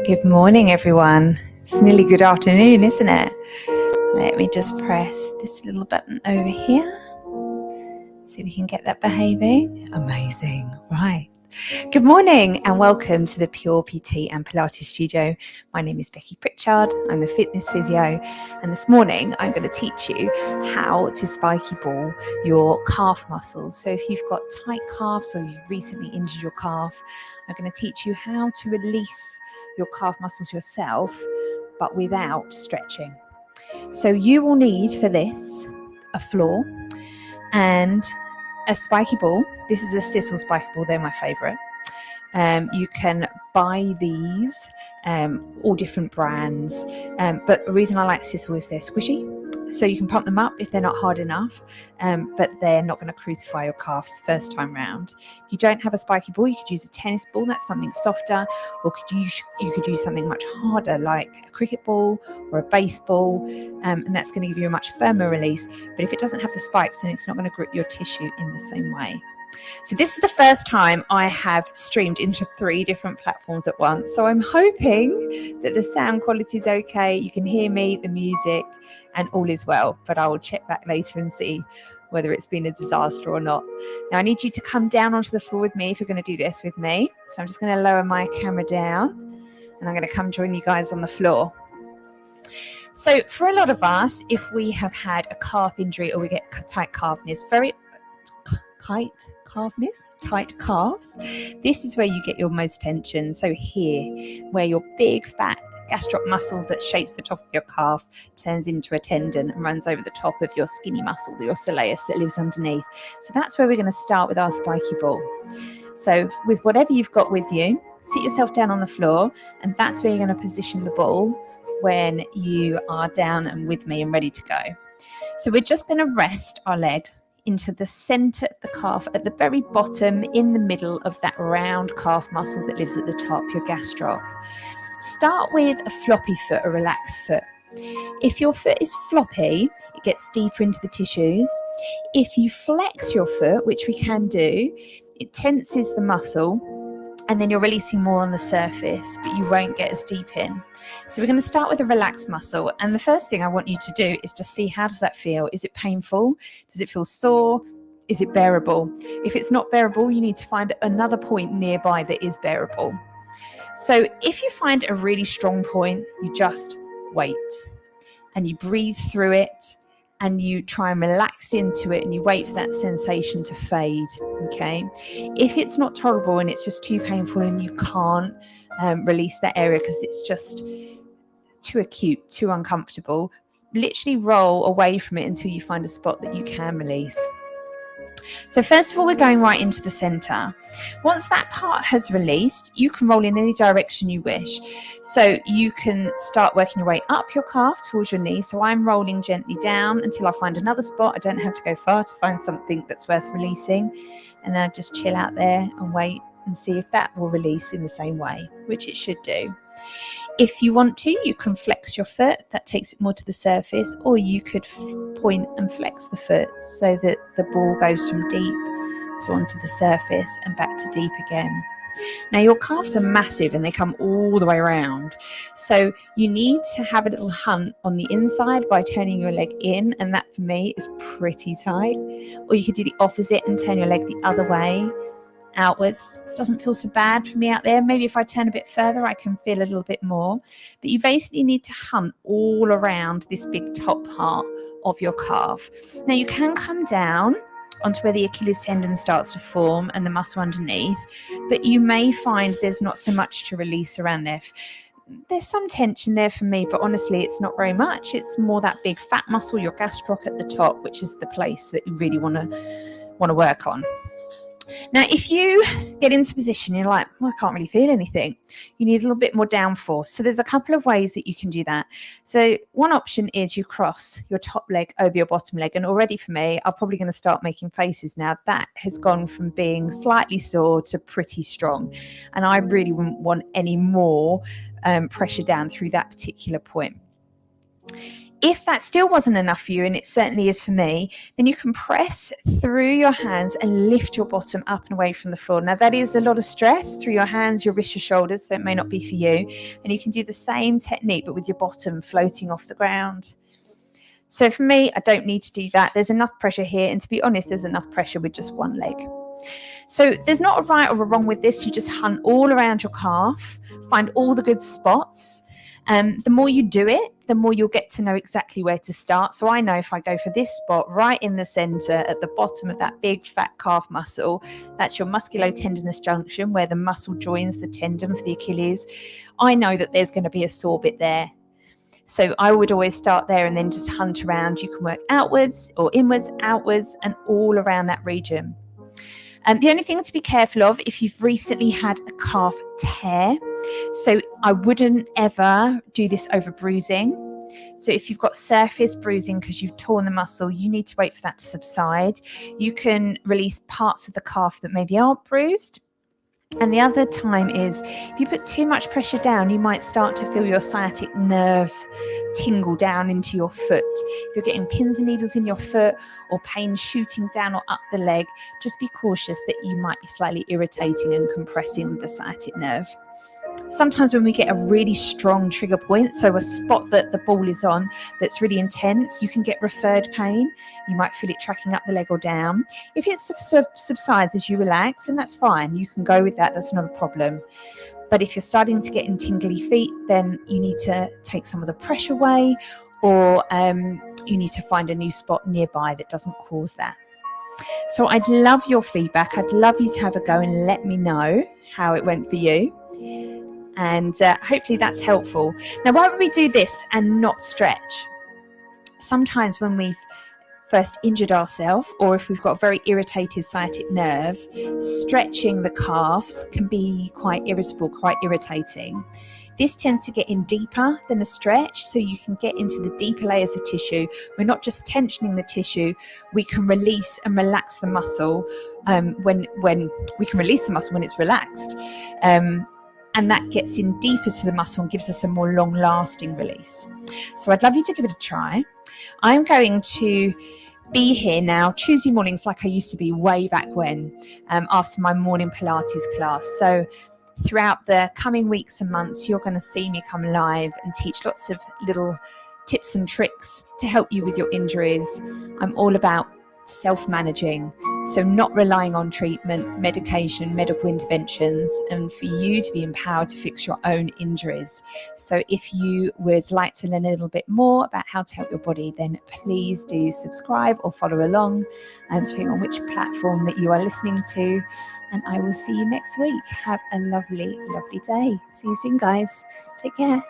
Good morning, everyone. It's nearly good afternoon, isn't it? Let me just press this little button over here so we can get that behaving. Amazing. Right. Good morning and welcome to the Pure PT and Pilates Studio. My name is Becky Pritchard. I'm the fitness physio, and this morning I'm going to teach you how to spiky ball your calf muscles. So if you've got tight calves or you've recently injured your calf, I'm going to teach you how to release your calf muscles yourself, but without stretching. So you will need for this a floor and a spiky ball. This is a Sissel spiky ball, they're my favourite. You can buy these, all different brands, but the reason I like Sissel is they're squishy, so you can pump them up if they're not hard enough, but they're not going to crucify your calves first time round. If you don't have a spiky ball, you could use a tennis ball, that's something softer, or you could use something much harder like a cricket ball or a baseball, and that's going to give you a much firmer release. But if it doesn't have the spikes, then it's not going to grip your tissue in the same way. So this is the first time I have streamed into 3 different platforms at once. So I'm hoping that the sound quality is okay. You can hear me, the music, and all is well. But I will check back later and see whether it's been a disaster or not. Now I need you to come down onto the floor with me if you're going to do this with me. So I'm just going to lower my camera down and I'm going to come join you guys on the floor. So for a lot of us, if we have had a calf injury or we get tight calves, tight calves, this is where you get your most tension. So here, where your big fat gastroc muscle that shapes the top of your calf turns into a tendon and runs over the top of your skinny muscle, your soleus that lives underneath. So that's where we're going to start with our spiky ball. So with whatever you've got with you, sit yourself down on the floor, and that's where you're going to position the ball when you are down and with me and ready to go. So we're just going to rest our leg into the center of the calf at the very bottom, in the middle of that round calf muscle that lives at the top, your gastroc. Start with a floppy foot, a relaxed foot. If your foot is floppy, it gets deeper into the tissues. If you flex your foot, which we can do, it tenses the muscle, and then you're releasing more on the surface, but you won't get as deep in. So we're going to start with a relaxed muscle. And the first thing I want you to do is just see, how does that feel? Is it painful? Does it feel sore? Is it bearable? If it's not bearable, you need to find another point nearby that is bearable. So if you find a really strong point, you just wait and you breathe through it and you try and relax into it and you wait for that sensation to fade, okay? If it's not tolerable and it's just too painful and you can't release that area because it's just too acute, too uncomfortable, literally roll away from it until you find a spot that you can release. So first of all, we're going right into the center. Once that part has released, you can roll in any direction you wish. So you can start working your way up your calf towards your knee. So I'm rolling gently down until I find another spot. I don't have to go far to find something that's worth releasing. And then I just chill out there and wait and see if that will release in the same way, which it should do. If you want to, you can flex your foot, that takes it more to the surface, or you could point and flex the foot so that the ball goes from deep to onto the surface and back to deep again. Now your calves are massive and they come all the way around, so you need to have a little hunt on the inside by turning your leg in, and that for me is pretty tight. Or you could do the opposite and turn your leg the other way outwards. Doesn't feel so bad for me out there. Maybe if I turn a bit further I can feel a little bit more, but you basically need to hunt all around this big top part of your calf. Now you can come down onto where the Achilles tendon starts to form and the muscle underneath, but you may find there's not so much to release around there. There's some tension there for me, but honestly it's not very much. It's more that big fat muscle, your gastroc at the top, which is the place that you really want to work on. Now, if you get into position, you're like, well, I can't really feel anything. You need a little bit more downforce. So there's a couple of ways that you can do that. So one option is you cross your top leg over your bottom leg. And already for me, I'm probably going to start making faces now. That has gone from being slightly sore to pretty strong. And I really wouldn't want any more pressure down through that particular point. If that still wasn't enough for you, and it certainly is for me, then you can press through your hands and lift your bottom up and away from the floor. Now, that is a lot of stress through your hands, your wrists, your shoulders, so it may not be for you. And you can do the same technique, but with your bottom floating off the ground. So for me, I don't need to do that. There's enough pressure here. And to be honest, there's enough pressure with just one leg. So there's not a right or a wrong with this. You just hunt all around your calf, find all the good spots. The more you do it, the more you'll get to know exactly where to start. So I know if I go for this spot right in the center at the bottom of that big fat calf muscle, that's your musculotendinous junction where the muscle joins the tendon for the Achilles. I know that there's going to be a sore bit there. So I would always start there and then just hunt around. You can work outwards or inwards, outwards, and all around that region. The only thing to be careful of if you've recently had a calf tear, so I wouldn't ever do this over bruising. So if you've got surface bruising because you've torn the muscle, you need to wait for that to subside. You can release parts of the calf that maybe aren't bruised. And the other time is if you put too much pressure down, you might start to feel your sciatic nerve tingle down into your foot. If you're getting pins and needles in your foot or pain shooting down or up the leg, just be cautious that you might be slightly irritating and compressing the sciatic nerve. Sometimes when we get a really strong trigger point, so a spot that the ball is on that's really intense, you can get referred pain. You might feel it tracking up the leg or down. If it subsides as you relax, then that's fine. You can go with that. That's not a problem. But if you're starting to get in tingly feet, then you need to take some of the pressure away, or you need to find a new spot nearby that doesn't cause that. So I'd love your feedback. I'd love you to have a go and let me know how it went for you. And hopefully that's helpful. Now, why would we do this and not stretch? Sometimes when we've first injured ourselves, or if we've got a very irritated sciatic nerve, stretching the calves can be quite irritable, quite irritating. This tends to get in deeper than a stretch, so you can get into the deeper layers of tissue. We're not just tensioning the tissue, we can release and relax the muscle when we can release the muscle when it's relaxed. And that gets in deeper to the muscle and gives us a more long-lasting release. So I'd love you to give it a try. I'm going to be here now Tuesday mornings like I used to be way back when, after my morning Pilates class. So throughout the coming weeks and months, you're going to see me come live and teach lots of little tips and tricks to help you with your injuries. I'm all about self-managing, so not relying on treatment, medication, medical interventions, and for you to be empowered to fix your own injuries. So if you would like to learn a little bit more about how to help your body, then please do subscribe or follow along, depending on which platform that you are listening to. And I will see you next week. Have a lovely, lovely day. See you soon, guys. Take care.